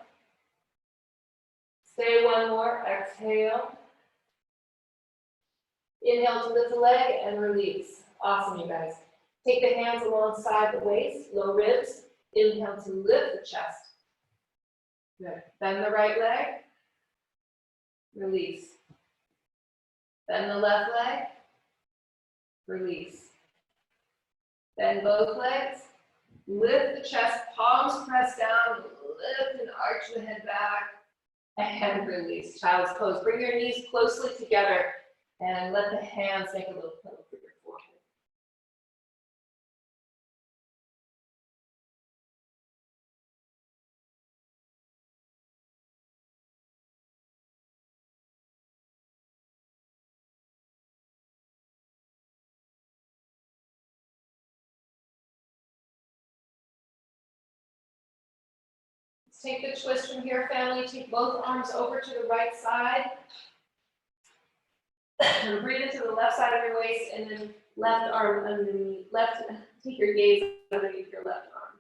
Stay one more. Exhale. Inhale to lift the leg and release. Awesome, you guys. Take the hands alongside the waist, low ribs. Inhale to lift the chest. Good. Bend the right leg. Release. Bend the left leg. Release. Bend both legs. Lift the chest, palms press down, lift and arch the head back, and release. Child's pose. Bring your knees closely together and let the hands make a little pillow for your forehead. Let's take the twist from here, family. Take both arms over to the right side. And breathe into the left side of your waist, and then left arm underneath. Take your gaze underneath your left arm.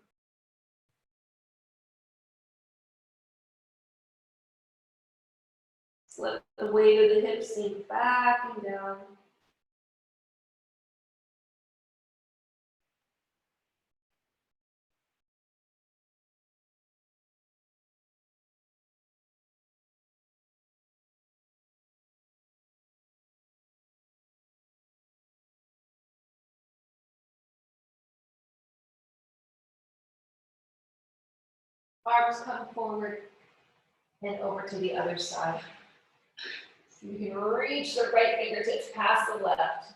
Just let the weight of the hips sink back and down. Arms come forward and over to the other side. So you can reach the right fingertips past the left.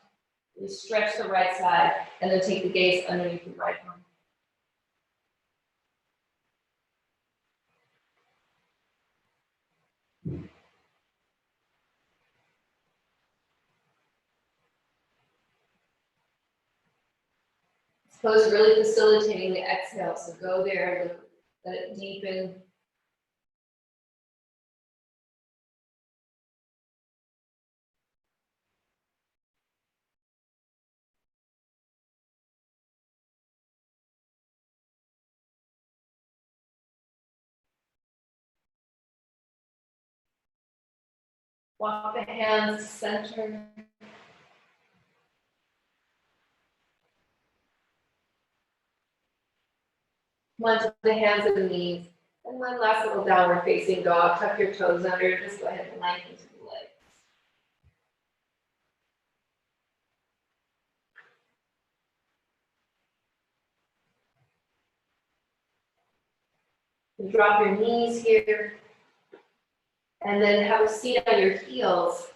You stretch the right side and then take the gaze underneath the right arm. This pose is really facilitating the exhale, so go there, let it deepen. Walk the hands to center. Come on to the hands and knees. And one last little downward facing dog. Tuck your toes under. Just go ahead and lengthen to the legs. And drop your knees here. And then have a seat on your heels.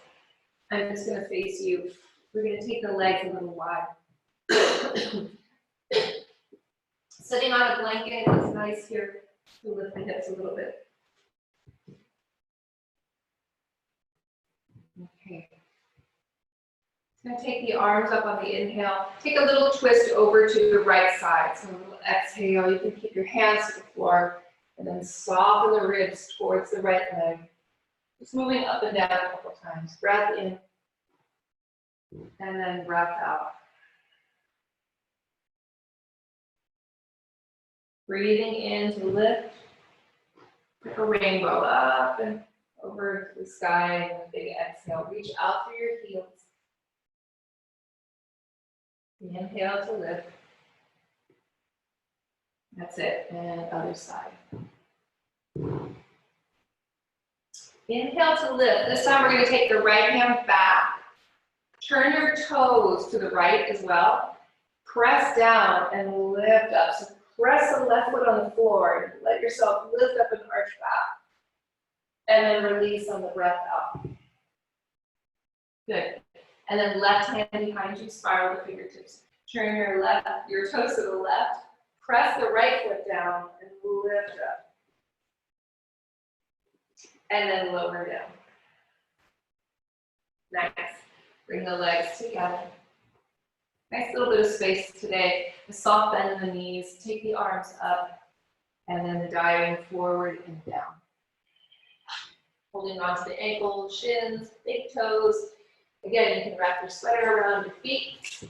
I'm just going to face you. We're going to take the legs a little wide. Sitting on a blanket is nice here to lift the hips a little bit. Okay. I'm going to take the arms up on the inhale. Take a little twist over to the right side. So a little exhale. You can keep your hands to the floor and then soften the ribs towards the right leg. Just moving up and down a couple times. Breath in and then breath out. Breathing in to lift. Like a rainbow up and over to the sky, and a big exhale. Reach out through your heels. Inhale to lift. That's it. And other side. Inhale to lift. This time we're going to take the right hand back. Turn your toes to the right as well. Press down and lift up. So press the left foot on the floor. Let yourself lift up and arch back. And then release on the breath out. Good. And then left hand behind you, spiral the fingertips. Turn your toes to the left. Press the right foot down and lift up. And then lower down. Nice. Bring the legs together. Nice little bit of space today. A soft bend in the knees. Take the arms up. And then diving forward and down. Holding onto the ankles, shins, big toes. Again, you can wrap your sweater around your feet.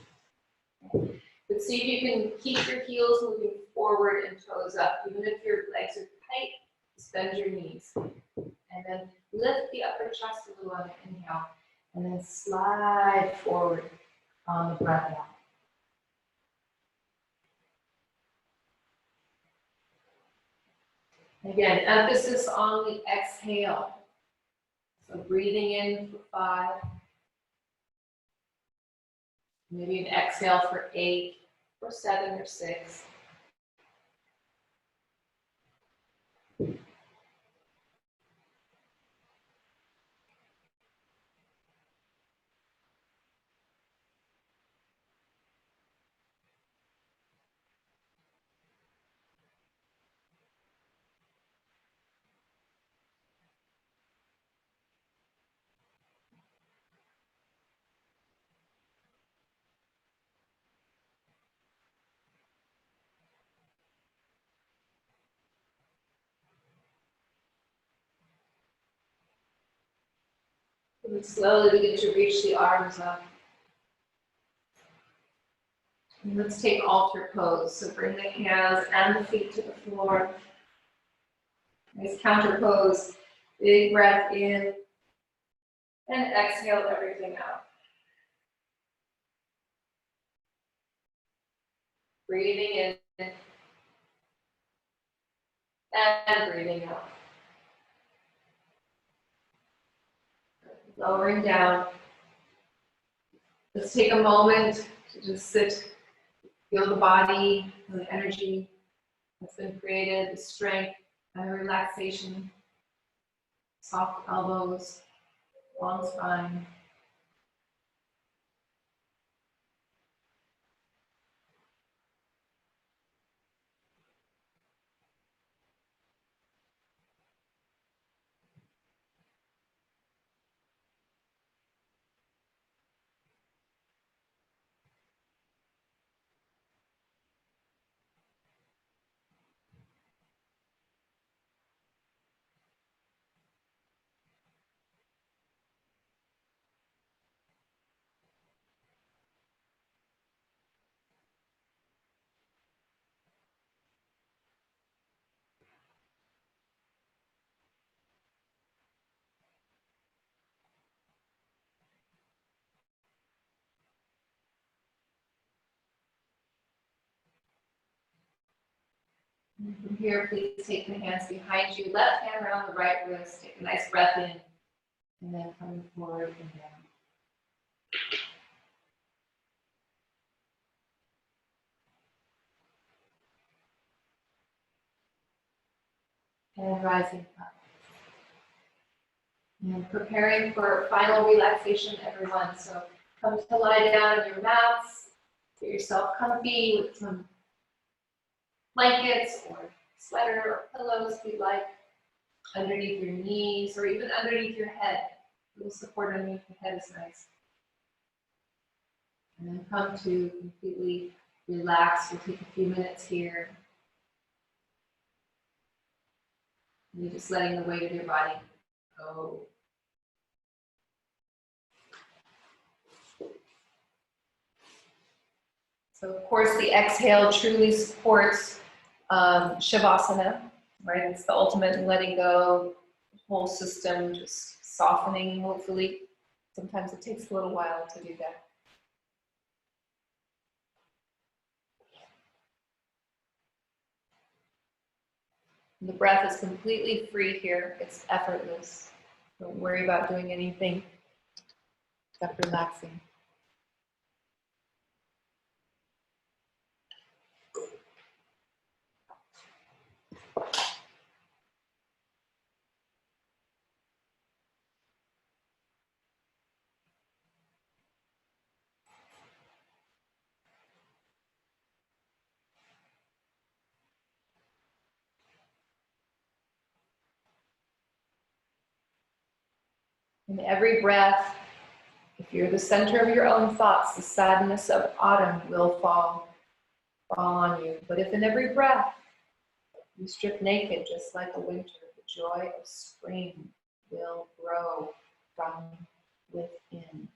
But see if you can keep your heels moving forward and toes up. Even if your legs are tight, just bend your knees. And then lift the upper chest a little on the inhale. And then slide forward on the breath out. Again, emphasis on the exhale. So breathing in for 5. Maybe an exhale for 8 or 7 or 6. And slowly begin to reach the arms up. And let's take altar pose. So bring the hands and the feet to the floor. Nice counter pose. Big breath in. And exhale everything out. Breathing in. And breathing out. Lowering down. Let's take a moment to just sit, feel the body, the energy that's been created, the strength and the relaxation. Soft elbows, long spine. And from here, please take the hands behind you, left hand around the right wrist, take a nice breath in, and then coming forward and down. And rising up. And preparing for final relaxation, everyone. So come to lie down on your mats, get yourself comfy with some blankets or sweater or pillows if you'd like, underneath your knees or even underneath your head. A little support underneath your head is nice. And then come to completely relax. We'll take a few minutes here. And you're just letting the weight of your body go. So of course the exhale truly supports Shavasana, right? It's the ultimate in letting go, the whole system just softening, hopefully. Sometimes it takes a little while to do that. The breath is completely free here. It's effortless. Don't worry about doing anything except relaxing. In every breath, if you're the center of your own thoughts, the sadness of autumn will fall on you. But if in every breath you strip naked just like a winter, the joy of spring will grow from within.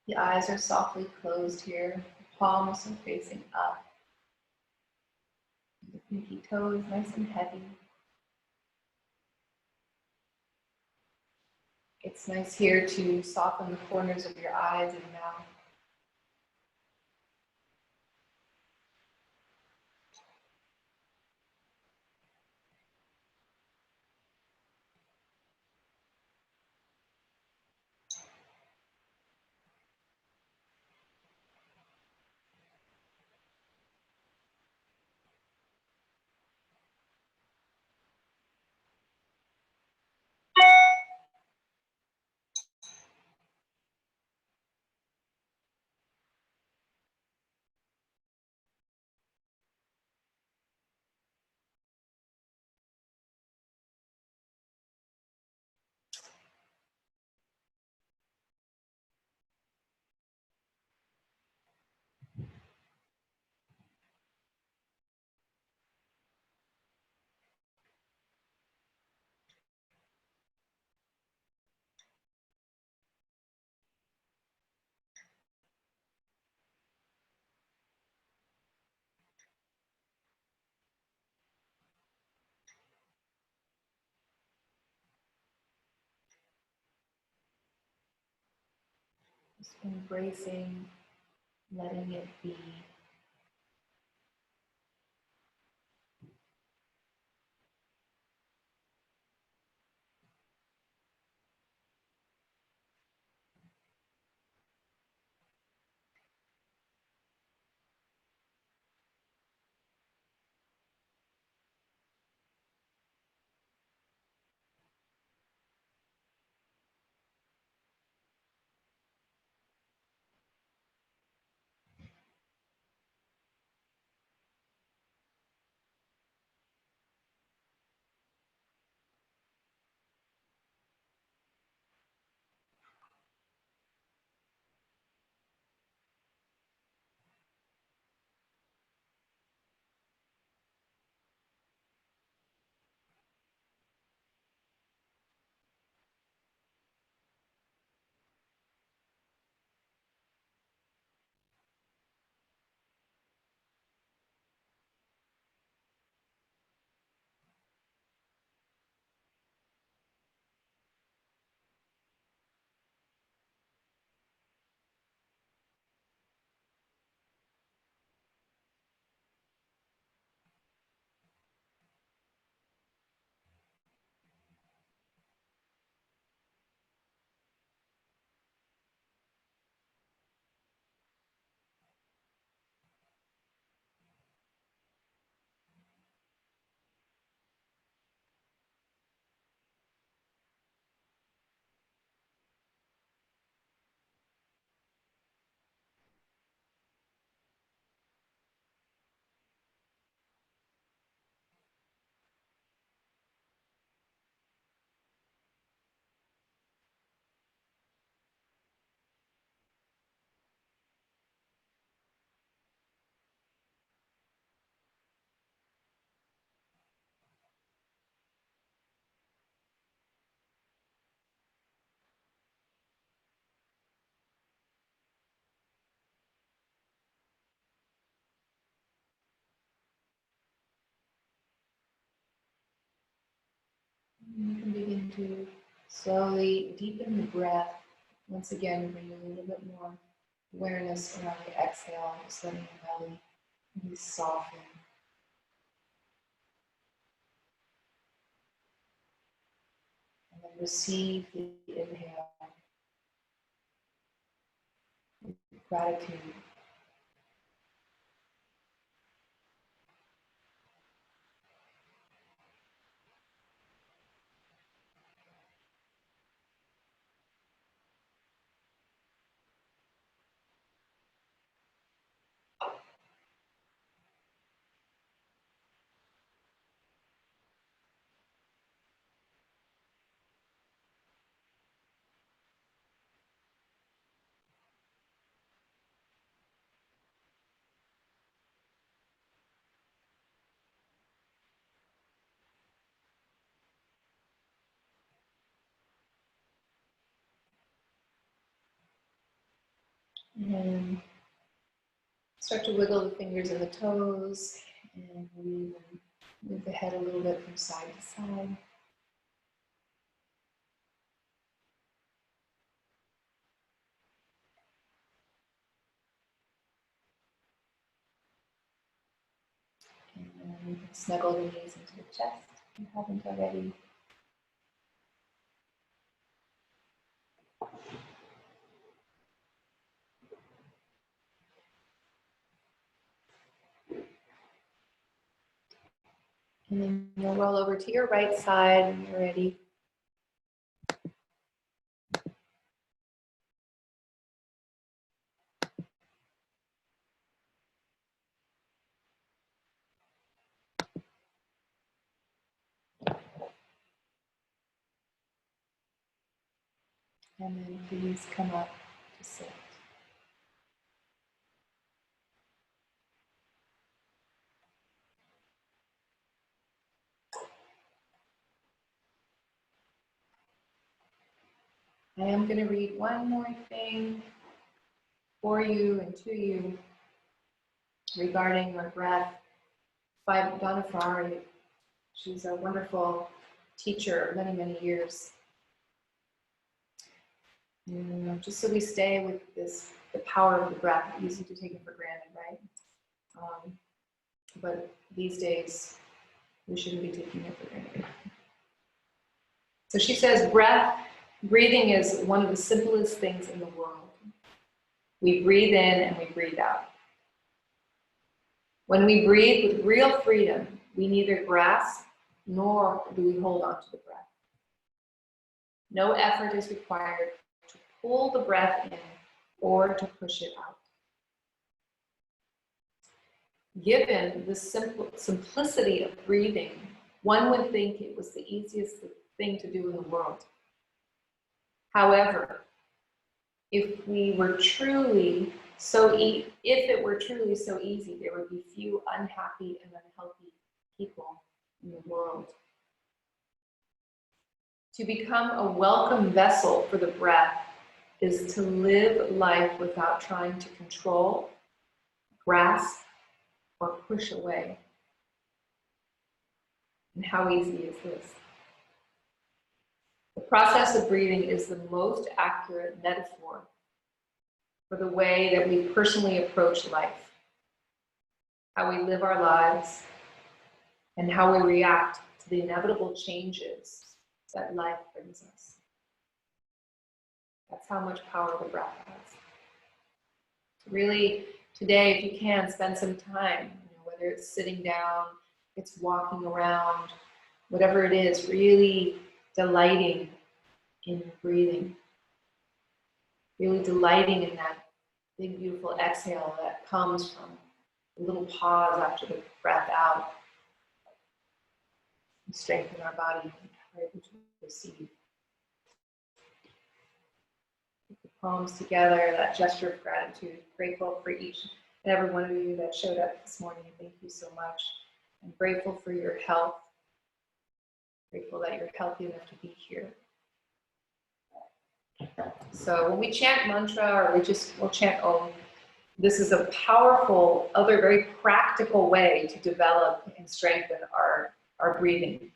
The eyes are softly closed here, the palms are facing up. The pinky toe is nice and heavy. It's nice here to soften the corners of your eyes and mouth. Just embracing, letting it be. You can begin to slowly deepen the breath. Once again, bring a little bit more awareness around the exhale, just letting your belly really soften. And then receive the inhale. gratitude. And start to wiggle the fingers and the toes, and maybe even move the head a little bit from side to side. And then you can snuggle the knees into the chest if you haven't already. And then you'll roll over to your right side when you're ready. And then please come up to sit. I am going to read one more thing for you and to you regarding your breath by Donna Ferrari. She's a wonderful teacher of many, many years. Just so we stay with this, the power of the breath, easy to take it for granted, right? But these days, we shouldn't be taking it for granted. So she says, breathing is one of the simplest things in the world. We breathe in and we breathe out. When we breathe with real freedom, we neither grasp nor do we hold on to the breath. No effort is required to pull the breath in or to push it out. Given the simplicity of breathing, one would think it was the easiest thing to do in the world. However, if it were truly so easy, there would be few unhappy and unhealthy people in the world. To become a welcome vessel for the breath is to live life without trying to control, grasp, or push away. And how easy is this? The process of breathing is the most accurate metaphor for the way that we personally approach life, how we live our lives, and how we react to the inevitable changes that life brings us. That's how much power the breath has. Really, today, if you can, spend some time, whether it's sitting down, it's walking around, whatever it is, really delighting in your breathing. Really delighting in that big, beautiful exhale that comes from a little pause after the breath out. And strengthen our body and we're able to receive. Put the palms together, that gesture of gratitude. Grateful for each and every one of you that showed up this morning. Thank you so much. I'm grateful for your health. Grateful that you're healthy enough to be here. So when we chant mantra, or we'll chant Om, this is a powerful, other very practical way to develop and strengthen our breathing.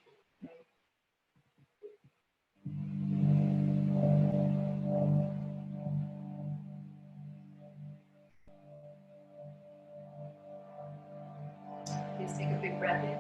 Please take a big breath in.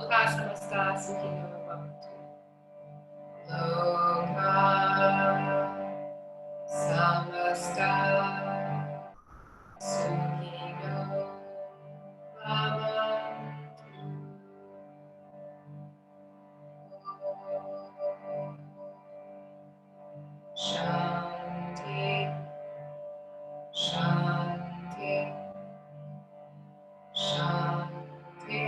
Loka samasta sukhino bhavantu. Loka samasta sukhino bhavantu. Shanti, shanti, shanti.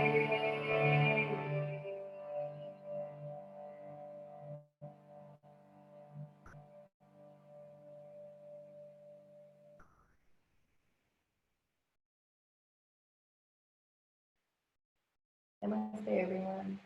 Namaste, everyone.